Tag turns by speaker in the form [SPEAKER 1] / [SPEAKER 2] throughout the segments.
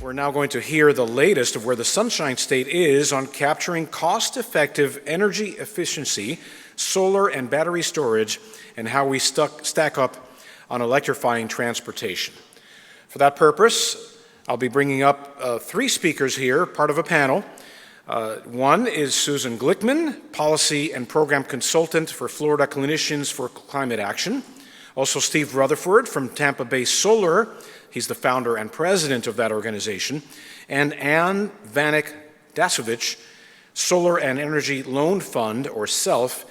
[SPEAKER 1] We're now going to hear the latest of where the Sunshine State is on capturing cost-effective energy efficiency, solar and battery storage, and how we stack up on electrifying transportation. For that purpose, I'll be bringing up three speakers here, part of a panel. One is Susan Glickman, Policy and Program Consultant for Florida Clinicians for Climate Action. Also Steve Rutherford from Tampa Bay Solar. He's the founder and president of that organization. And Ann Vanek-Dasovich, Solar and Energy Loan Fund, or SELF,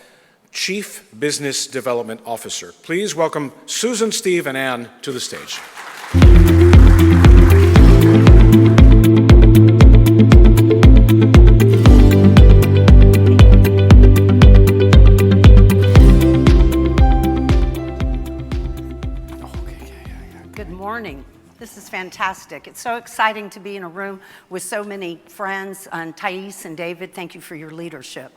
[SPEAKER 1] Chief Business Development Officer. Please welcome Susan, Steve, and Ann to the stage.
[SPEAKER 2] Good morning. This is fantastic. It's so exciting to be in a room with so many friends. And Thais and David, thank you for your leadership.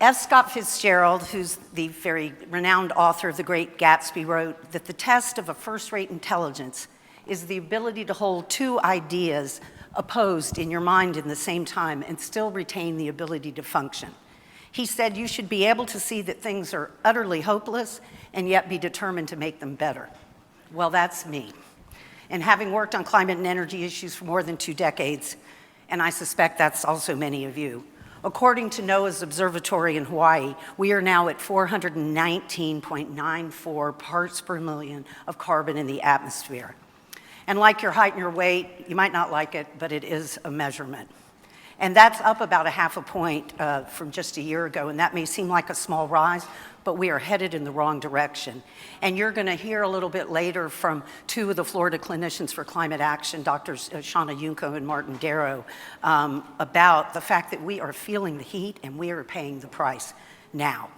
[SPEAKER 2] F. Scott Fitzgerald, who's the very renowned author of The Great Gatsby, wrote that the test of a first-rate intelligence is the ability to hold two ideas opposed in your mind in the same time and still retain the ability to function. He said you should be able to see that things are utterly hopeless and yet be determined to make them better. Well, that's me. And having worked on climate and energy issues for more than 2 decades, and I suspect that's also many of you, according to NOAA's observatory in Hawaii, we are now at 419.94 parts per million of carbon in the atmosphere. And like your height and your weight, you might not like it, but it is a measurement. And that's up about a half a point from just a year ago, and that may seem like a small rise, but we are headed in the wrong direction. And you're going to hear a little bit later from 2 of the Florida Clinicians for Climate Action, Drs. Shauna Junko and Martin Darrow, about the fact that we are feeling the heat and we are paying the price now.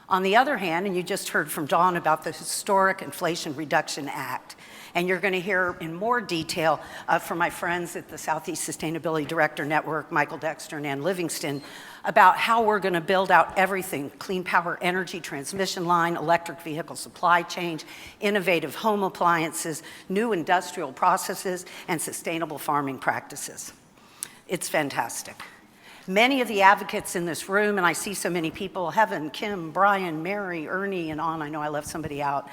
[SPEAKER 2] On the other hand, and you just heard from Dawn about the historic Inflation Reduction Act, and you're going to hear in more detail from my friends at the Southeast Sustainability Director Network, Michael Dexter and Ann Livingston, about how we're going to build out everything: clean power energy transmission line, electric vehicle supply chain, innovative home appliances, new industrial processes, and sustainable farming practices. It's fantastic. Many of the advocates in this room, and I see so many people, Heaven, Kim, Brian, Mary, Ernie, and on, I know I left somebody out,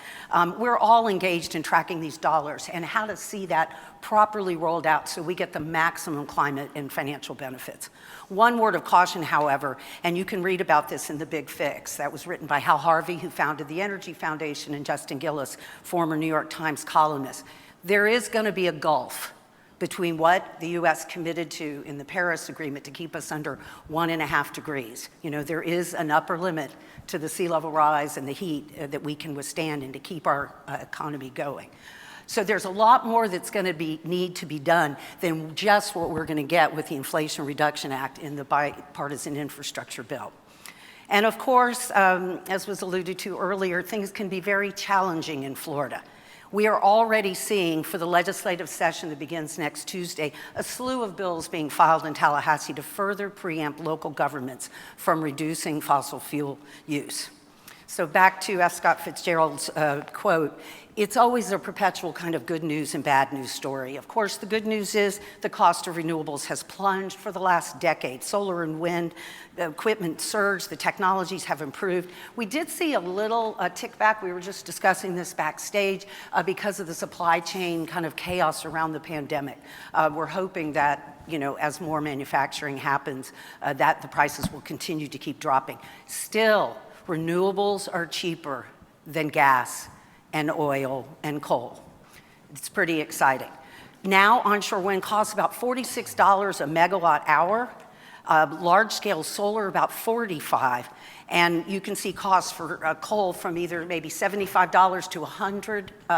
[SPEAKER 2] we're all engaged in tracking these dollars and how to see that properly rolled out so we get the maximum climate and financial benefits. One word of caution, however, and you can read about this in The Big Fix. That was written by Hal Harvey, who founded the Energy Foundation, and Justin Gillis, former New York Times columnist. There is going to be a gulf between what the U.S. committed to in the Paris Agreement to keep us under 1.5 degrees. You know, there is an upper limit to the sea level rise and the heat that we can withstand and to keep our economy going. So there's a lot more that's going to need to be done than just what we're going to get with the Inflation Reduction Act in the bipartisan infrastructure bill. And of course, as was alluded to earlier, things can be very challenging in Florida. We are already seeing, for the legislative session that begins next Tuesday, a slew of bills being filed in Tallahassee to further preempt local governments from reducing fossil fuel use. So back to F. Scott Fitzgerald's quote, it's always a perpetual kind of good news and bad news story. Of course, the good news is the cost of renewables has plunged for the last decade. Solar and wind equipment surged, the technologies have improved. We did see a little tick back. We were just discussing this backstage because of the supply chain kind of chaos around the pandemic. We're hoping that, you know, as more manufacturing happens, that the prices will continue to keep dropping. Still, renewables are cheaper than gas and oil and coal. It's pretty exciting. Now, onshore wind costs about $46 a megawatt hour, large-scale solar about $45, and you can see costs for coal from either maybe $75 to $100 a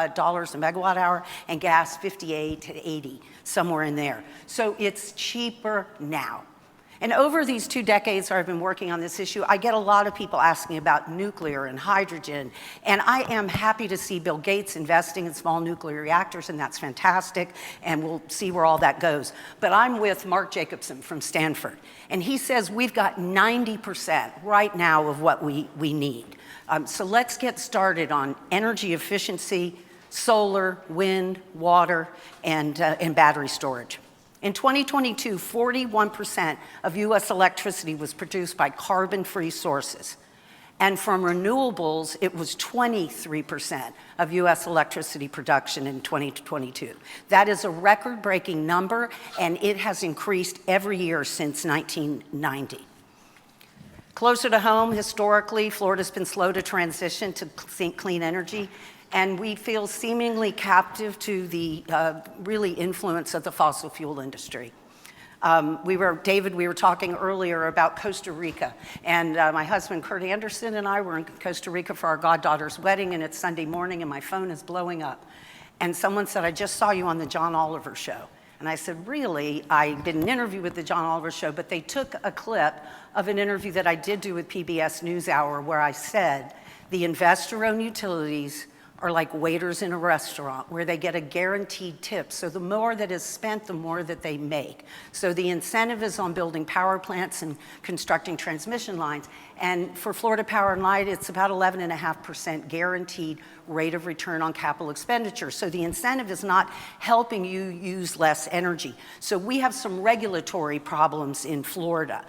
[SPEAKER 2] megawatt hour, and gas $58 to $80, somewhere in there. So it's cheaper now. And over these 2 decades I've been working on this issue, I get a lot of people asking about nuclear and hydrogen, and I am happy to see Bill Gates investing in small nuclear reactors, and that's fantastic, and we'll see where all that goes. But I'm with Mark Jacobson from Stanford, and he says we've got 90% right now of what we need. So let's get started on energy efficiency, solar, wind, water, and battery storage. In 2022, 41% of US electricity was produced by carbon-free sources. And from renewables, it was 23% of US electricity production in 2022. That is a record-breaking number, and it has increased every year since 1990. Closer to home, historically, Florida's been slow to transition to clean energy, and we feel seemingly captive to the really influence of the fossil fuel industry. David, we were talking earlier about Costa Rica, and my husband, Kurt Anderson, and I were in Costa Rica for our goddaughter's wedding, and it's Sunday morning, and my phone is blowing up. And someone said, I just saw you on the John Oliver show. And I said, really? I did an interview with the John Oliver show, but they took a clip of an interview that I did do with PBS NewsHour where I said, the investor-owned utilities are like waiters in a restaurant where they get a guaranteed tip. So the more that is spent, the more that they make. So the incentive is on building power plants and constructing transmission lines. And for Florida Power and Light, it's about 11.5% guaranteed rate of return on capital expenditure. So the incentive is not helping you use less energy. So we have some regulatory problems in Florida.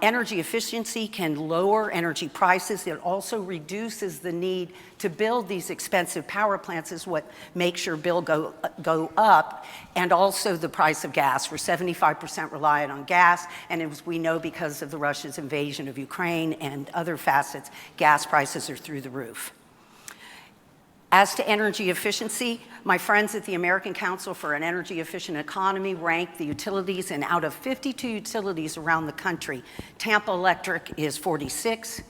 [SPEAKER 2] Energy efficiency can lower energy prices. It also reduces the need to build these expensive power plants is what makes your bill go up, and also the price of gas. We're 75% reliant on gas, and as we know, because of the Russia's invasion of Ukraine and other facets, gas prices are through the roof. As to energy efficiency, my friends at the American Council for an Energy Efficient Economy ranked the utilities, and out of 52 utilities around the country, Tampa Electric is 46,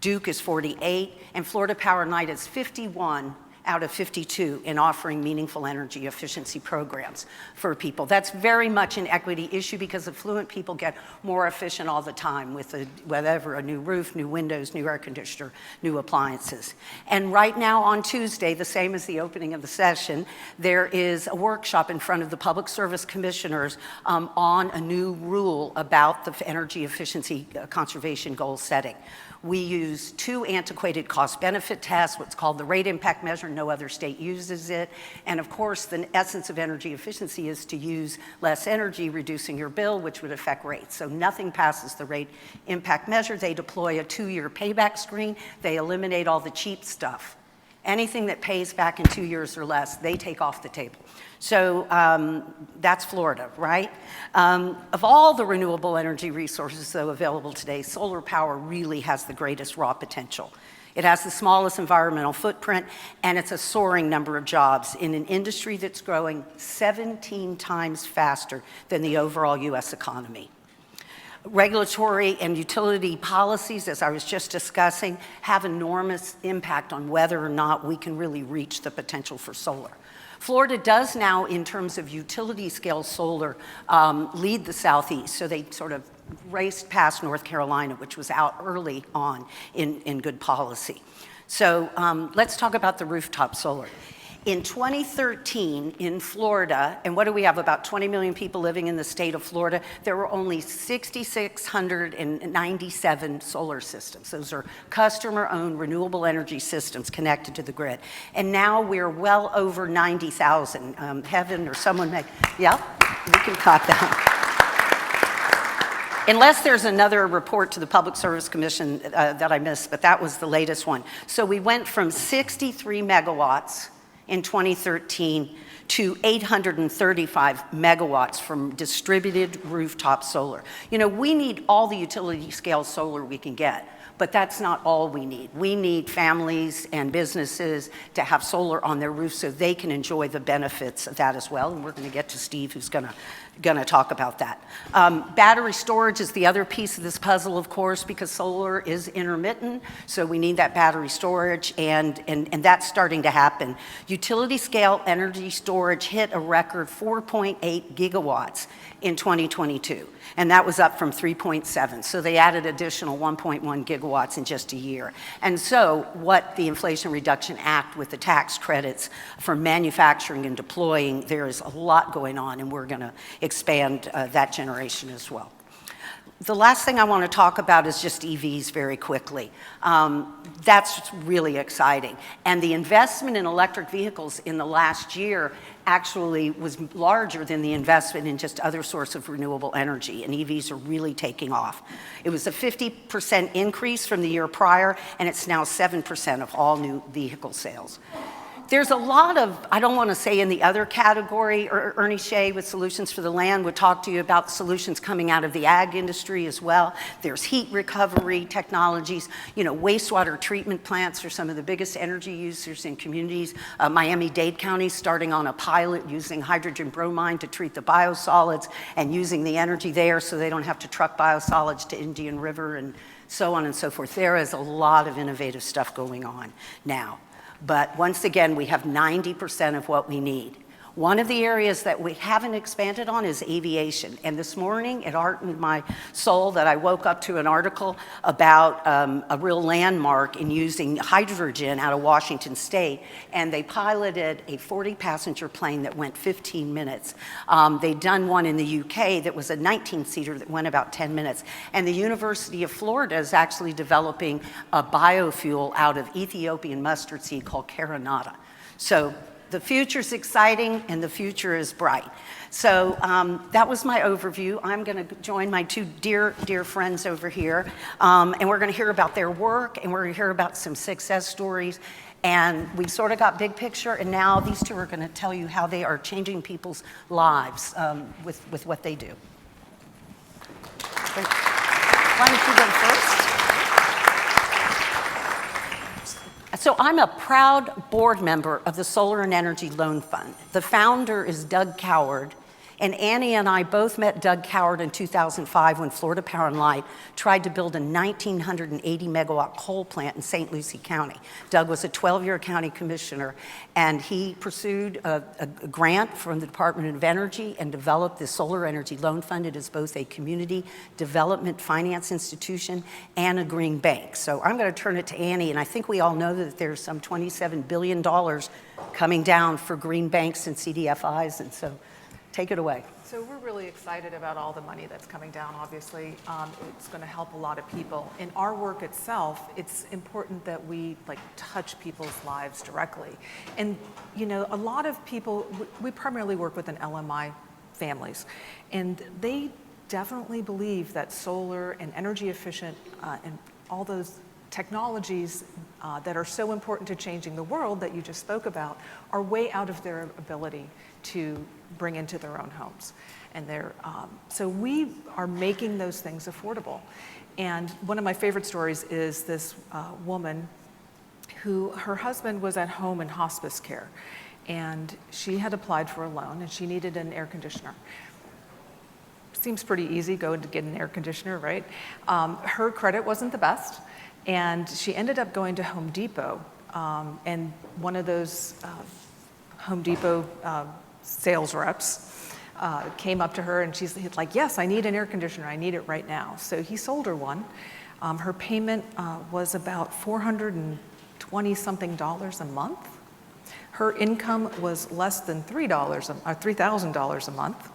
[SPEAKER 2] Duke is 48, and Florida Power and Light is 51 out of 52 in offering meaningful energy efficiency programs for people. That's very much an equity issue because affluent people get more efficient all the time with whatever, a new roof, new windows, new air conditioner, new appliances. And right now on Tuesday, the same as the opening of the session, there is a workshop in front of the Public Service Commissioners on a new rule about the energy efficiency conservation goal setting. We use two antiquated cost-benefit tests, what's called the rate impact measure. No other state uses it. And of course, the essence of energy efficiency is to use less energy, reducing your bill, which would affect rates. So nothing passes the rate impact measure. They deploy a 2-year payback screen. They eliminate all the cheap stuff. Anything that pays back in 2 years or less, they take off the table. So that's Florida, right? Of all the renewable energy resources, though, available today, solar power really has the greatest raw potential. It has the smallest environmental footprint, and it's a soaring number of jobs in an industry that's growing 17 times faster than the overall US economy. Regulatory and utility policies, as I was just discussing, have enormous impact on whether or not we can really reach the potential for solar. Florida does now, in terms of utility scale solar, lead the Southeast. So they sort of raced past North Carolina, which was out early on in good policy. So let's talk about the rooftop solar. In 2013, in Florida, and what do we have, about 20 million people living in the state of Florida, there were only 6,697 solar systems. Those are customer-owned renewable energy systems connected to the grid. And now we're well over 90,000. Heaven or someone may, yeah, we can clap that. Unless there's another report to the Public Service Commission that I missed, but that was the latest one. So we went from 63 megawatts in 2013 to 835 megawatts from distributed rooftop solar. You know, we need all the utility scale solar we can get, but that's not all we need. We need families and businesses to have solar on their roof so they can enjoy the benefits of that as well. And we're going to get to Steve, who's going to talk about that. Battery storage is the other piece of this puzzle, of course, because solar is intermittent, so we need that battery storage, and that's starting to happen. Utility scale energy storage hit a record 4.8 gigawatts in 2022, and that was up from 3.7. So they added additional 1.1 gigawatts in just a year. And so what the Inflation Reduction Act with the tax credits for manufacturing and deploying, there is a lot going on, and we're going to expand that generation as well. The last thing I want to talk about is just EVs very quickly. That's really exciting. And the investment in electric vehicles in the last year actually was larger than the investment in just other sources of renewable energy, and EVs are really taking off. It was a 50% increase from the year prior, and it's now 7% of all new vehicle sales. There's a lot of, I don't want to say in the other category, Ernie Shea with Solutions for the Land would talk to you about solutions coming out of the ag industry as well. There's heat recovery technologies. You know, wastewater treatment plants are some of the biggest energy users in communities. Miami-Dade County starting on a pilot using hydrogen bromine to treat the biosolids and using the energy there so they don't have to truck biosolids to Indian River and so on and so forth. There is a lot of innovative stuff going on now. But once again, we have 90% of what we need. One of the areas that we haven't expanded on is aviation. And this morning, it heartened my soul that I woke up to an article about a real landmark in using hydrogen out of Washington State. And they piloted a 40-passenger plane that went 15 minutes. They'd done one in the UK that was a 19-seater that went about 10 minutes. And the University of Florida is actually developing a biofuel out of Ethiopian mustard seed called Carinata. So the future's exciting and the future is bright. So that was my overview. I'm going to join my two dear friends over here, and we're going to hear about their work, and we're going to hear about some success stories. And we sort of got big picture, and now these two are going to tell you how they are changing people's lives with what they do. Why don't you go first? So I'm a proud board member of the Solar and Energy Loan Fund. The founder is Doug Coward, and Annie and I both met Doug Coward in 2005 when Florida Power and Light tried to build a 1,980 megawatt coal plant in St. Lucie County. Doug was a 12-year county commissioner, and he pursued a grant from the Department of Energy and developed the Solar Energy Loan Fund. It is both a community development finance institution and a green bank. So I'm going to turn it to Annie, and I think we all know that there's some $27 billion coming down for green banks and CDFIs, and so take it away.
[SPEAKER 3] So we're really excited about all the money that's coming down, obviously. It's going to help a lot of people. In our work itself, it's important that we touch people's lives directly. And you know, a lot of people, we primarily work with an LMI families, and they definitely believe that solar and energy efficient and all those technologies that are so important to changing the world that you just spoke about are way out of their ability to bring into their own homes. And so we are making those things affordable. And one of my favorite stories is this woman who, her husband was at home in hospice care, and she had applied for a loan and she needed an air conditioner. Seems pretty easy, go to get an air conditioner, right? Her credit wasn't the best, and she ended up going to Home Depot, and one of those Home Depot sales reps came up to her, and she's like, yes, I need an air conditioner, I need it right now. So he sold her one. Her payment was about $420-something a month. Her income was less than $3,000 a month.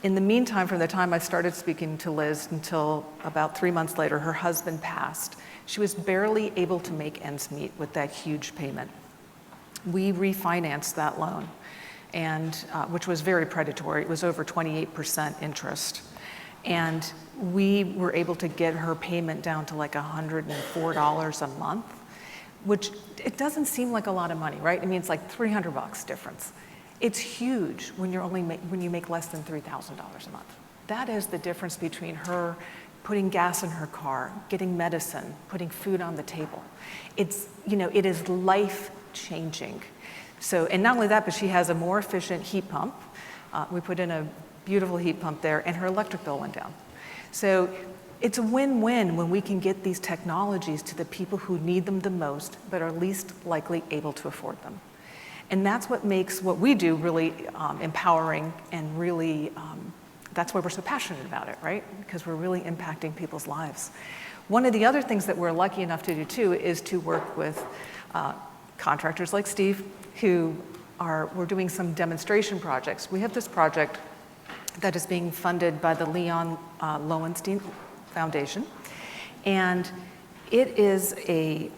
[SPEAKER 3] In the meantime, from the time I started speaking to Liz until about 3 months later, her husband passed. She was barely able to make ends meet with that huge payment. We refinanced that loan, and which was very predatory. It was over 28% interest. And we were able to get her payment down to like $104 a month, which it doesn't seem like a lot of money, right? I mean, it's like $300 difference. It's huge when you're when you make less than $3,000 a month. That is the difference between her putting gas in her car, getting medicine, putting food on the table. It's, you know, it is life-changing. So, and not only that, but she has a more efficient heat pump. We put in a beautiful heat pump there, and her electric bill went down. So it's a win-win when we can get these technologies to the people who need them the most, but are least likely able to afford them. And that's what makes what we do really empowering, and really, that's why we're so passionate about it, right? Because we're really impacting people's lives. One of the other things that we're lucky enough to do too is to work with contractors like Steve, who we're doing some demonstration projects. We have this project that is being funded by the Leon Lowenstein Foundation. And it is a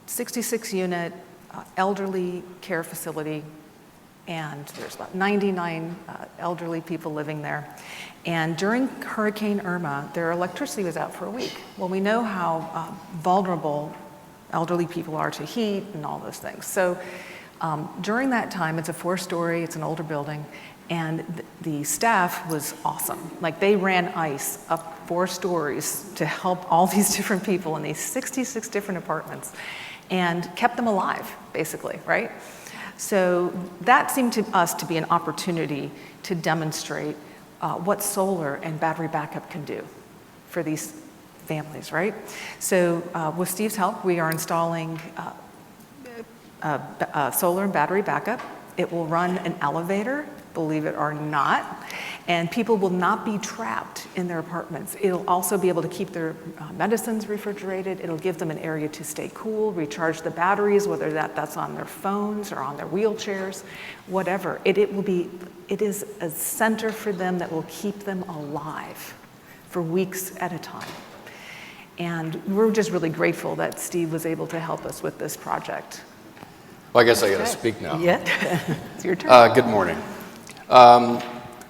[SPEAKER 3] 66-unit elderly care facility, and there's about 99 elderly people living there. And during Hurricane Irma, their electricity was out for a week. Well, we know how vulnerable elderly people are to heat and all those things. So during that time, it's a 4-story, it's an older building, and the staff was awesome. Like, they ran ice up 4 stories to help all these different people in these 66 different apartments and kept them alive, basically, right? So that seemed to us to be an opportunity to demonstrate what solar and battery backup can do for these families, right? So with Steve's help, we are installing solar and battery backup. It will run an elevator, believe it or not, and people will not be trapped in their apartments. It'll also be able to keep their medicines refrigerated. It'll give them an area to stay cool, recharge the batteries, whether that's on their phones or on their wheelchairs, whatever. It is a center for them that will keep them alive for weeks at a time. And we're just really grateful that Steve was able to help us with this project.
[SPEAKER 4] Well, I guess I got to speak now.
[SPEAKER 2] Yeah, it's your turn.
[SPEAKER 4] Good morning.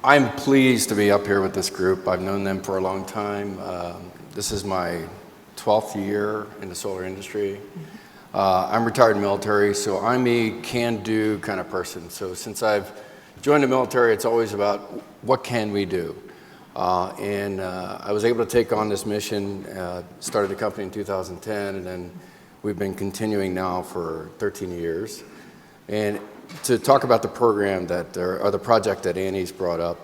[SPEAKER 4] I'm pleased to be up here with this group. I've known them for a long time. This is my 12th year in the solar industry. I'm retired military, so I'm a can-do kind of person. So since I've joined the military, it's always about what can we do? And I was able to take on this mission, started the company in 2010, and then we've been continuing now for 13 years. And to talk about the program or the project that Annie's brought up,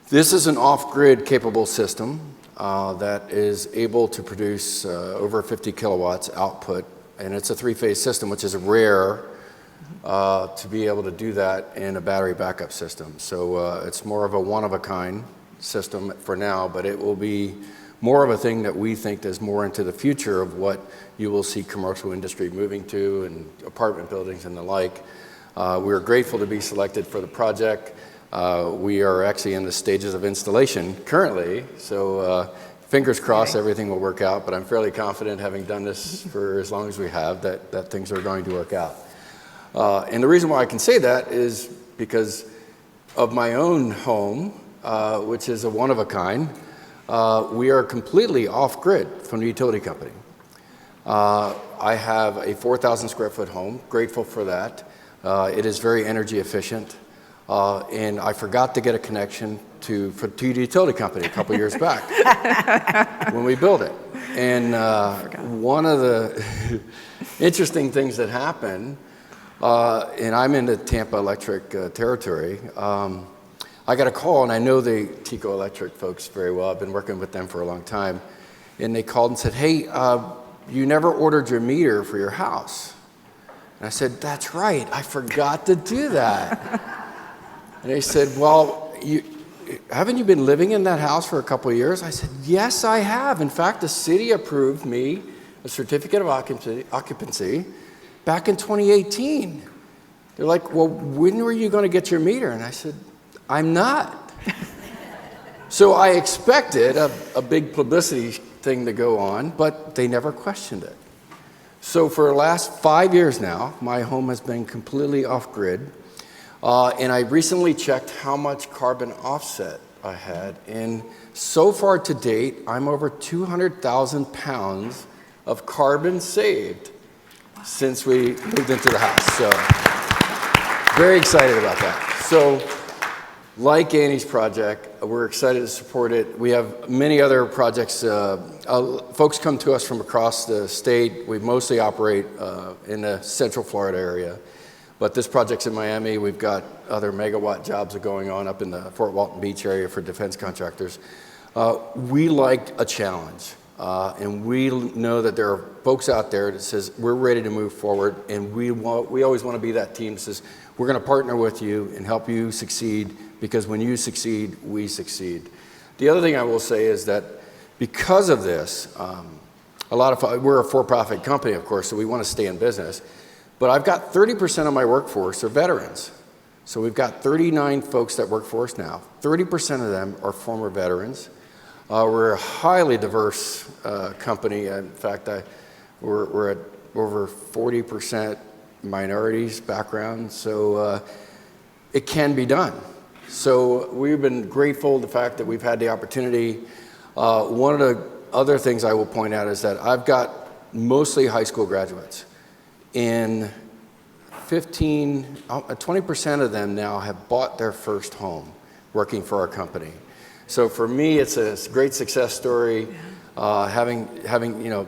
[SPEAKER 4] this is an off-grid capable system that is able to produce over 50 kilowatts output, and it's a 3-phase system, which is rare to be able to do that in a battery backup system. So it's more of a one-of-a-kind system for now, but it will be more of a thing that we think is more into the future of what you will see commercial industry moving to, and apartment buildings and the like. We're grateful to be selected for the project. We are actually in the stages of installation currently, so fingers crossed everything will work out, but I'm fairly confident, having done this for as long as we have, that things are going to work out. And the reason why I can say that is because of my own home, which is a one-of-a-kind. We are completely off-grid from the utility company. I have a 4,000 square foot home, grateful for that. It is very energy efficient. And I forgot to get a connection to the utility company a couple years back when we built it. And one of the interesting things that happened, and I'm in the Tampa Electric territory, I got a call, and I know the Tico Electric folks very well. I've been working with them for a long time. And they called and said, hey, you never ordered your meter for your house. And I said, that's right, I forgot to do that. And they said, well, haven't you been living in that house for a couple of years? I said, yes, I have. In fact, the city approved me a certificate of occupancy back in 2018. They're like, well, when were you going to get your meter? And I said, I'm not. So I expected a big publicity thing to go on, but they never questioned it. So for the last 5 years now, my home has been completely off-grid. And I recently checked how much carbon offset I had. And so far to date, I'm over 200,000 pounds of carbon saved since we moved into the house. So very excited about that. So like Annie's project, we're excited to support it. We have many other projects. Folks come to us from across the state. We mostly operate in the Central Florida area. But this project's in Miami. We've got other megawatt jobs going on up in the Fort Walton Beach area for defense contractors. We like a challenge. And we know that there are folks out there that says, we're ready to move forward. And we always want to be that team that says, we're going to partner with you and help you succeed, because when you succeed, we succeed. The other thing I will say is that because of this, we're a for-profit company, of course, so we want to stay in business. But I've got 30% of my workforce are veterans. So we've got 39 folks that work for us now. 30% of them are former veterans. We're a highly diverse company. In fact, we're at over 40% minorities background, so it can be done. So we've been grateful the fact that we've had the opportunity. One of the other things I will point out is that I've got mostly high school graduates. In 20% of them now have bought their first home working for our company. So for me, it's a great success story. Having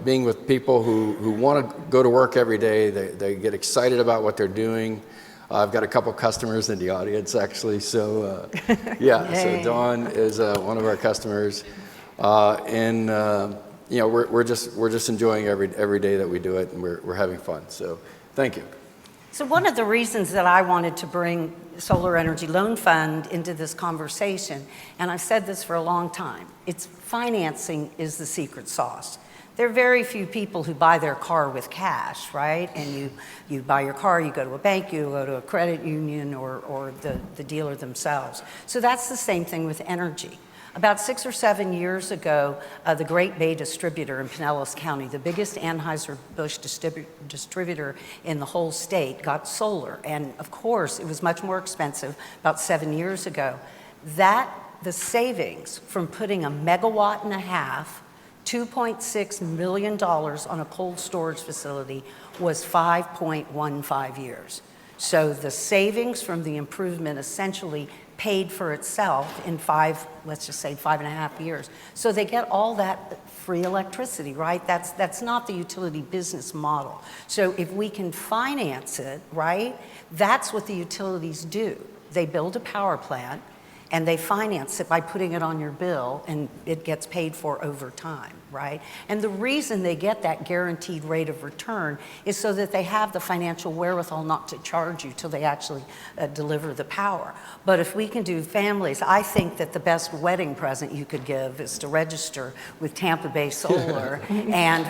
[SPEAKER 4] being with people who want to go to work every day, they get excited about what they're doing. I've got a couple customers in the audience actually, so yeah. So Dawn is one of our customers, and we're just enjoying every day that we do it, and we're having fun. So thank you.
[SPEAKER 2] So one of the reasons that I wanted to bring Solar Energy Loan Fund into this conversation, and I've said this for a long time, it's financing is the secret sauce. There are very few people who buy their car with cash, right? And you buy your car, you go to a bank, you go to a credit union or the dealer themselves. So that's the same thing with energy. About 6 or 7 years ago, the Great Bay distributor in Pinellas County, the biggest Anheuser-Busch distributor in the whole state, got solar. And of course, it was much more expensive about 7 years ago. The savings from putting 1.5 megawatts, $2.6 million on a cold storage facility was 5.15 years. So the savings from the improvement essentially paid for itself in let's just say 5.5 years. So they get all that free electricity, right? That's not the utility business model. So if we can finance it, right, that's what the utilities do. They build a power plant and they finance it by putting it on your bill, and it gets paid for over time, right? And the reason they get that guaranteed rate of return is so that they have the financial wherewithal not to charge you till they actually deliver the power. But if we can do families, I think that the best wedding present you could give is to register with Tampa Bay Solar, and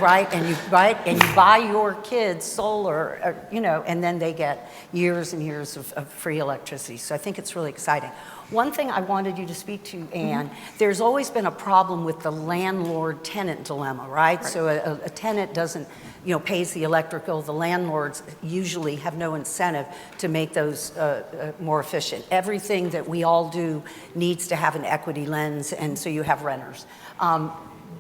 [SPEAKER 2] you buy your kids solar, and then they get years and years of free electricity. So I think it's really exciting. One thing I wanted you to speak to, Ann, there's always been a problem with the landlord-tenant dilemma, right? So a tenant doesn't, pays the electric bill. The landlords usually have no incentive to make those more efficient. Everything that we all do needs to have an equity lens, and so you have renters.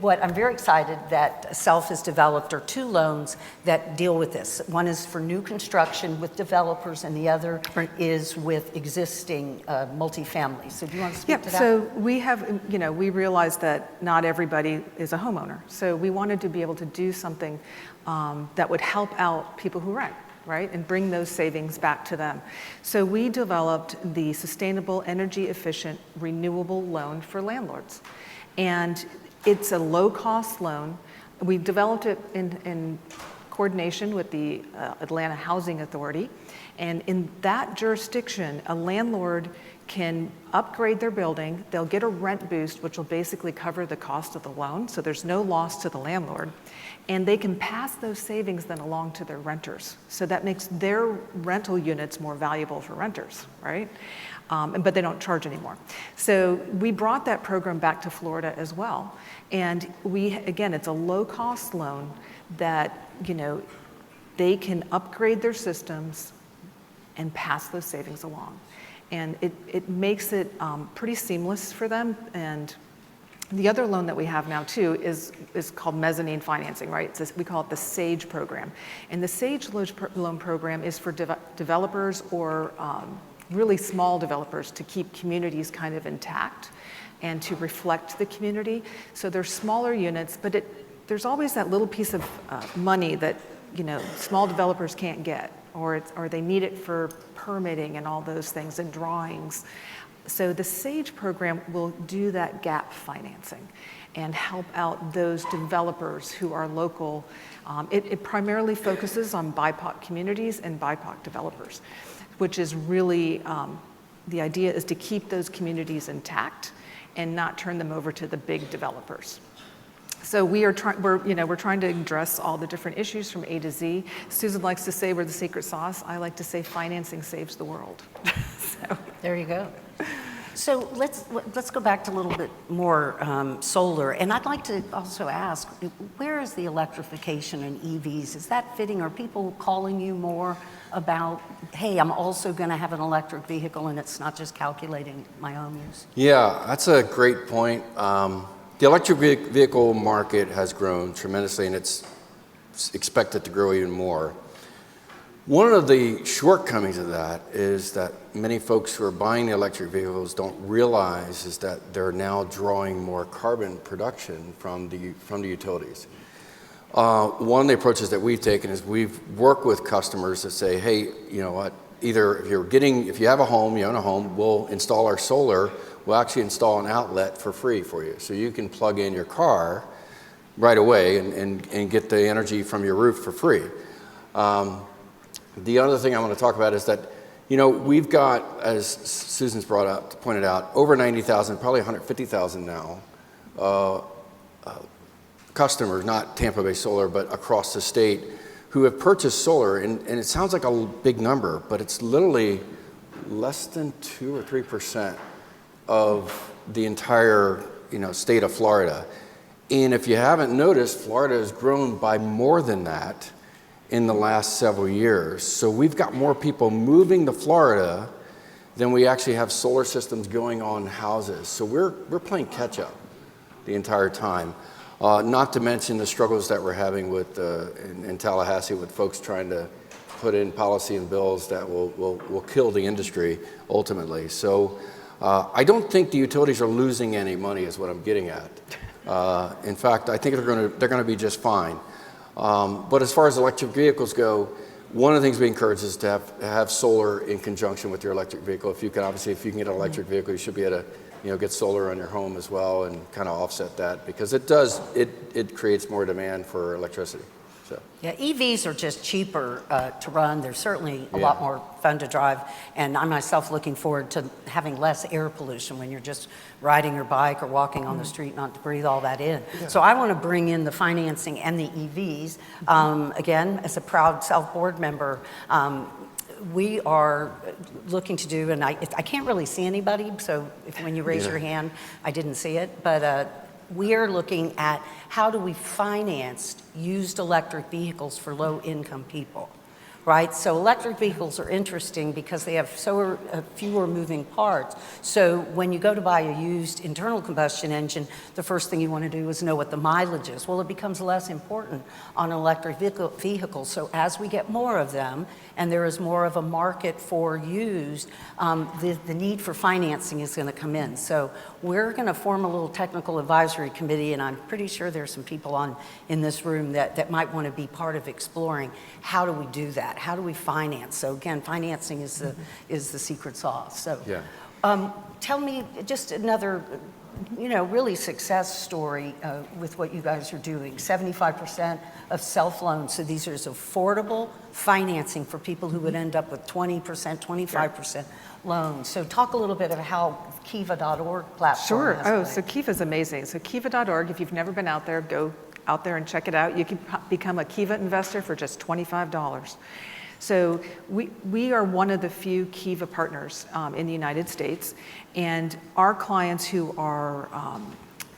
[SPEAKER 2] What I'm very excited that SELF has developed are 2 loans that deal with this. One is for new construction with developers, and the other is with existing multifamily. So do you want to speak to that?
[SPEAKER 3] So we have, we realized that not everybody is a homeowner. So we wanted to be able to do something that would help out people who rent, right, and bring those savings back to them. So we developed the Sustainable Energy Efficient Renewable Loan for Landlords. And it's a low-cost loan. We developed it in coordination with the Atlanta Housing Authority. And in that jurisdiction, a landlord can upgrade their building. They'll get a rent boost, which will basically cover the cost of the loan. So there's no loss to the landlord. And they can pass those savings then along to their renters. So that makes their rental units more valuable for renters, right? But they don't charge anymore. So we brought that program back to Florida as well. And again, it's a low-cost loan that, they can upgrade their systems and pass those savings along. And it makes it pretty seamless for them. And the other loan that we have now too is called mezzanine financing, right? We call it the SAGE program. And the SAGE loan program is for developers or really small developers to keep communities kind of intact and to reflect the community. So they're smaller units, but there's always that little piece of money that small developers can't get, or they need it for permitting and all those things and drawings. So the SAGE program will do that gap financing and help out those developers who are local. It primarily focuses on BIPOC communities and BIPOC developers, which is really, the idea is to keep those communities intact and not turn them over to the big developers. So we're trying to address all the different issues from A to Z. Susan likes to say we're the secret sauce. I like to say financing saves the world. So.
[SPEAKER 2] There you go. So let's go back to a little bit more solar. And I'd like to also ask, where is the electrification in EVs? Is that fitting? Are people calling you more about, hey, I'm also going to have an electric vehicle and it's not just calculating my own use?
[SPEAKER 4] Yeah, that's a great point. The electric vehicle market has grown tremendously, and it's expected to grow even more. One of the shortcomings of that is that many folks who are buying the electric vehicles don't realize is that they're now drawing more carbon production from the utilities. One of the approaches that we've taken is we've worked with customers that say, hey, you know what, either if you have a home, you own a home, we'll install our solar. We'll actually install an outlet for free for you. So you can plug in your car right away and get the energy from your roof for free. The other thing I want to talk about is that, you know, we've got, as Susan's pointed out, over 90,000, probably 150,000 now, customers, not Tampa-based solar, but across the state, who have purchased solar. And it sounds like a big number, but it's literally less than 2 or 3% of the entire, state of Florida. And if you haven't noticed, Florida has grown by more than that in the last several years. So we've got more people moving to Florida than we actually have solar systems going on houses. So we're playing catch up the entire time. Not to mention the struggles that we're having with in Tallahassee with folks trying to put in policy and bills that will kill the industry ultimately. So I don't think the utilities are losing any money is what I'm getting at. In fact, I think they're going to be just fine. But as far as electric vehicles go, one of the things we encourage is to have solar in conjunction with your electric vehicle. If you can get an electric vehicle, you should be able to get solar on your home as well and kind of offset that, because it creates more demand for electricity. So.
[SPEAKER 2] Yeah, EVs are just cheaper to run. They're certainly a lot more fun to drive. And I myself looking forward to having less air pollution when you're just riding your bike or walking on the street, not to breathe all that in. Yeah. So I want to bring in the financing and the EVs. Again, as a proud self-board member, we are looking to do, and I can't really see anybody, so when you raise your hand, I didn't see it, but we are looking at how do we finance used electric vehicles for low-income people, right? So electric vehicles are interesting because they have fewer moving parts. So when you go to buy a used internal combustion engine, the first thing you want to do is know what the mileage is. Well, it becomes less important on an electric vehicle. So as we get more of them, and there is more of a market for used, the need for financing is going to come in. So we're going to form a little technical advisory committee, and I'm pretty sure there's some people in this room that might want to be part of exploring how do we do that? How do we finance? So again, financing is the secret sauce. So tell me just another really success story with what you guys are doing. 75% of self-loans, so these are affordable financing for people who would end up with 20%, 25% loans. So talk a little bit of how Kiva.org platform has played.
[SPEAKER 3] So Kiva is amazing. So Kiva.org, if you've never been out there, go out there and check it out. You can become a Kiva investor for just $25. So we are one of the few Kiva partners in the United States, and our clients who are,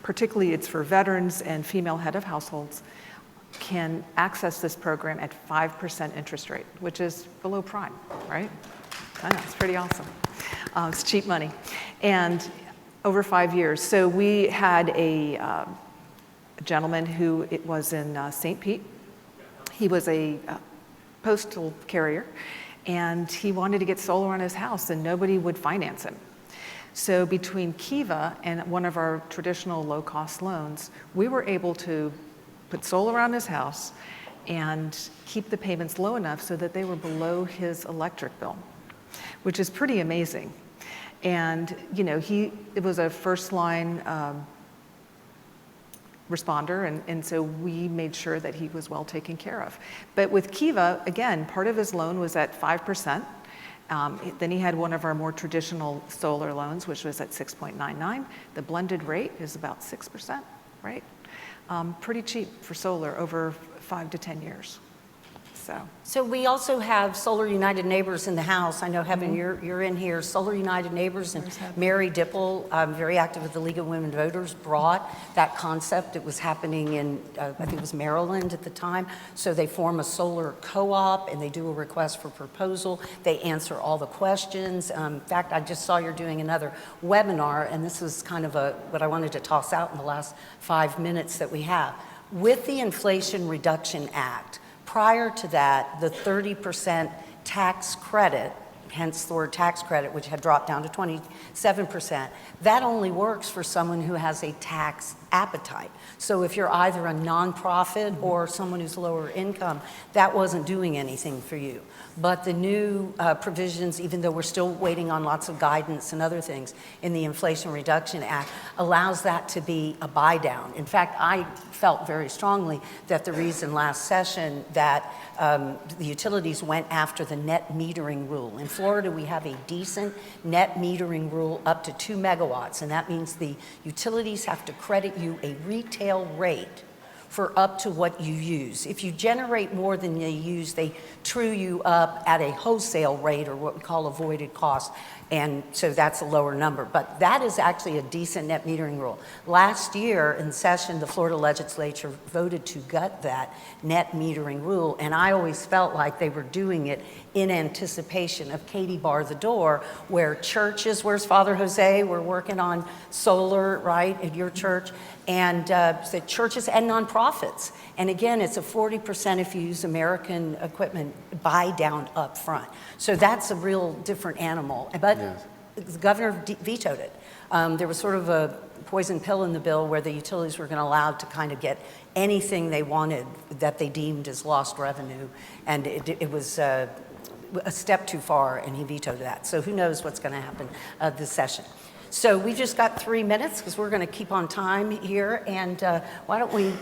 [SPEAKER 3] particularly it's for veterans and female head of households, can access this program at 5% interest rate, which is below prime, right? I know, it's pretty awesome. It's cheap money. And over 5 years. So we had a gentleman who was in St. Pete. He was a postal carrier, and he wanted to get solar on his house, and nobody would finance him. So between Kiva and one of our traditional low-cost loans, we were able to put solar on his house and keep the payments low enough so that they were below his electric bill, which is pretty amazing. And it was a first-line responder, and so we made sure that he was well taken care of. But with Kiva, again, part of his loan was at 5%. Then he had one of our more traditional solar loans, which was at 6.99. The blended rate is about 6%, right? Pretty cheap for solar over 5 to 10 years.
[SPEAKER 2] So we also have Solar United Neighbors in the house. I know, Heaven, you're in here. Solar United Neighbors, and Mary Dipple, very active with the League of Women Voters, brought that concept. It was happening in, I think it was Maryland at the time. So they form a solar co-op, and they do a request for proposal. They answer all the questions. In fact, I just saw you're doing another webinar, and this is kind of what I wanted to toss out in the last 5 minutes that we have. With the Inflation Reduction Act, prior to that, the 30% tax credit, hence the word tax credit, which had dropped down to 27%, that only works for someone who has a tax appetite. So if you're either a nonprofit or someone who's lower income, that wasn't doing anything for you. But the new provisions, even though we're still waiting on lots of guidance and other things in the Inflation Reduction Act, allows that to be a buy down. In fact, I felt very strongly that the reason last session that the utilities went after the net metering rule. In Florida, we have a decent net metering rule up to 2 megawatts, and that means the utilities have to credit you a retail rate for up to what you use. If you generate more than you use, they true you up at a wholesale rate, or what we call avoided cost, and so that's a lower number. But that is actually a decent net metering rule. Last year in session, the Florida legislature voted to gut that net metering rule, and I always felt like they were doing it in anticipation of Katie Bar the Door, where churches, where's Father Jose? We're working on solar, right, at your church, and the churches and nonprofits. And again, it's a 40% if you use American equipment buy down up front. So that's a real different animal. But yes, the governor vetoed it. There was sort of a poison pill in the bill where the utilities were going to allow to kind of get anything they wanted that they deemed as lost revenue. And it was a step too far, and he vetoed that. So who knows what's going to happen this session. So we've just got 3 minutes because we're going to keep on time here. And why don't we,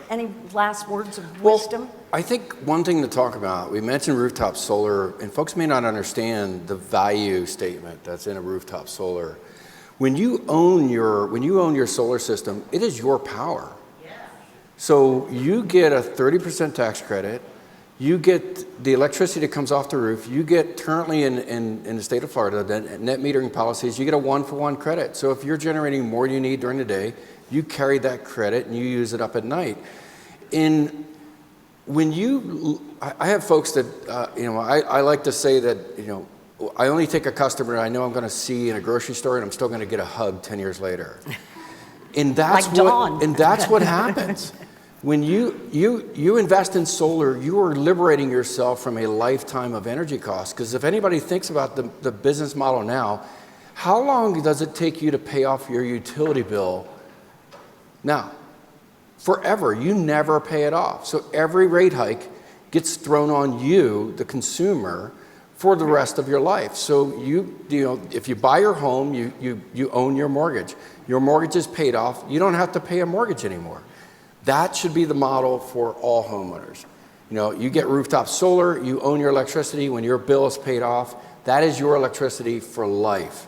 [SPEAKER 2] any last words of wisdom?
[SPEAKER 4] Well, I think one thing to talk about, we mentioned rooftop solar, and folks may not understand the value statement that's in a rooftop solar. When you own your solar system, it is your power. Yeah. So you get a 30% tax credit. You get the electricity that comes off the roof. You get currently in the state of Florida, the net metering policies, you get a 1-for-1 credit. So if you're generating more than you need during the day, you carry that credit and you use it up at night. I have folks that, I like to say that, I only take a customer I know I'm going to see in a grocery store, and I'm still going to get a hug 10 years later. And that's what happens. When you invest in solar, you are liberating yourself from a lifetime of energy costs. Because if anybody thinks about the business model now, how long does it take you to pay off your utility bill? Now, forever. You never pay it off. So every rate hike gets thrown on you, the consumer, for the rest of your life. So if you buy your home, you own your mortgage. Your mortgage is paid off. You don't have to pay a mortgage anymore. That should be the model for all homeowners. You get rooftop solar, you own your electricity. When your bill is paid off, that is your electricity for life,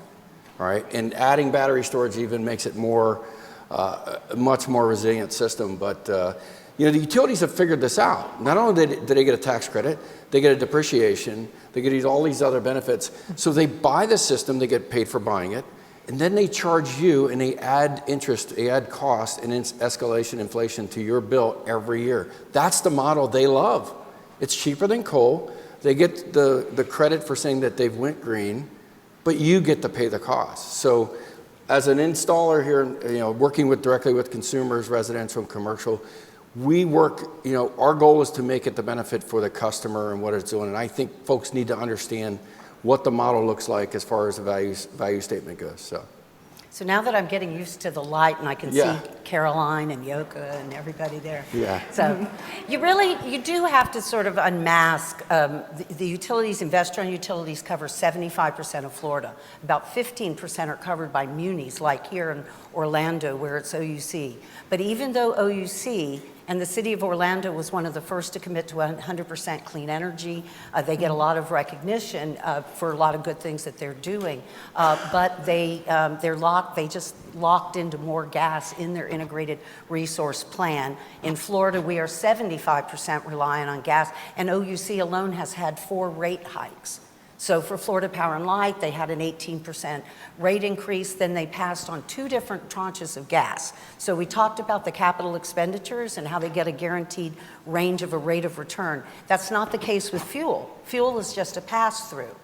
[SPEAKER 4] all right? And adding battery storage even makes it a much more resilient system. But the utilities have figured this out. Not only do they get a tax credit, they get a depreciation, they get all these other benefits. So they buy the system, they get paid for buying it, and then they charge you, and they add interest, they add cost and escalation inflation to your bill every year. That's the model they love. It's cheaper than coal. They get the credit for saying that they've went green, but you get to pay the cost. So as an installer here, working directly with consumers, residential and commercial, we work, our goal is to make it the benefit for the customer and what it's doing. And I think folks need to understand what the model looks like as far as the value statement goes.
[SPEAKER 2] So now that I'm getting used to the light and I can see Caroline and Yoka and everybody there. Yeah. So you do have to sort of unmask the utilities. Investor-owned utilities cover 75% of Florida. About 15% are covered by munis, like here in Orlando where it's OUC. But even though OUC And the city of Orlando was one of the first to commit to 100% clean energy. They get a lot of recognition for a lot of good things that they're doing, but they just locked into more gas in their integrated resource plan. In Florida, we are 75% reliant on gas, and OUC alone has had 4 rate hikes. So for Florida Power and Light, they had an 18% rate increase. Then they passed on 2 different tranches of gas. So we talked about the capital expenditures and how they get a guaranteed range of a rate of return. That's not the case with fuel. Fuel is just a pass-through.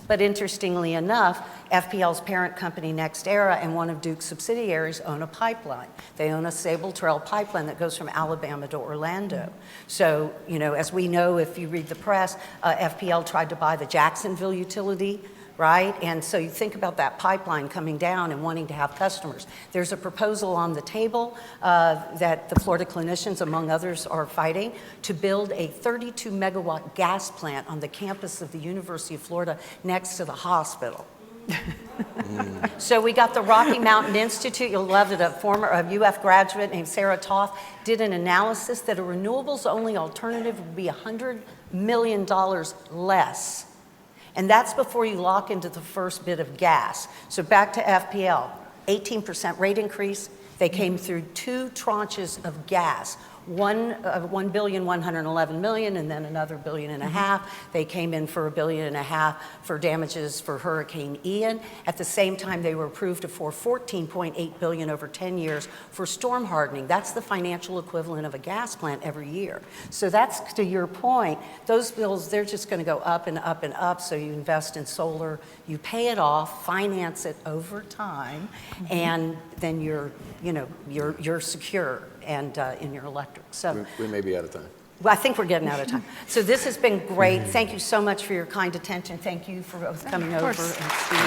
[SPEAKER 2] But interestingly enough, FPL's parent company, NextEra, and one of Duke's subsidiaries own a pipeline. They own a Sable Trail pipeline that goes from Alabama to Orlando. So, you know, as we know, if you read the press, FPL tried to buy the Jacksonville utility, right? And so you think about that pipeline coming down and wanting to have customers. There's a proposal on the table that the Florida Clinicians, among others, are fighting to build a 32 megawatt gas plant on the campus of the University of Florida next to the hospital. So we got the Rocky Mountain Institute, you'll love it, a former UF graduate named Sarah Toth did an analysis that a renewables only alternative would be $100 million less. And that's before you lock into the first bit of gas. So back to FPL, 18% rate increase. They came through 2 tranches of gas. $1.111 billion, and then another $1.5 billion. They came in for $1.5 billion for damages for Hurricane Ian. At the same time, they were approved for $14.8 billion over 10 years for storm hardening. That's the financial equivalent of a gas plant every year. So that's, to your point, those bills, they're just going to go up and up and up. So you invest in solar, you pay it off, finance it over time, and then you're secure and in your electric. So
[SPEAKER 4] we may be out of time.
[SPEAKER 2] Well, I think we're getting out of time. So this has been great. Thank you so much for your kind attention. Thank you for both coming over, and Steve.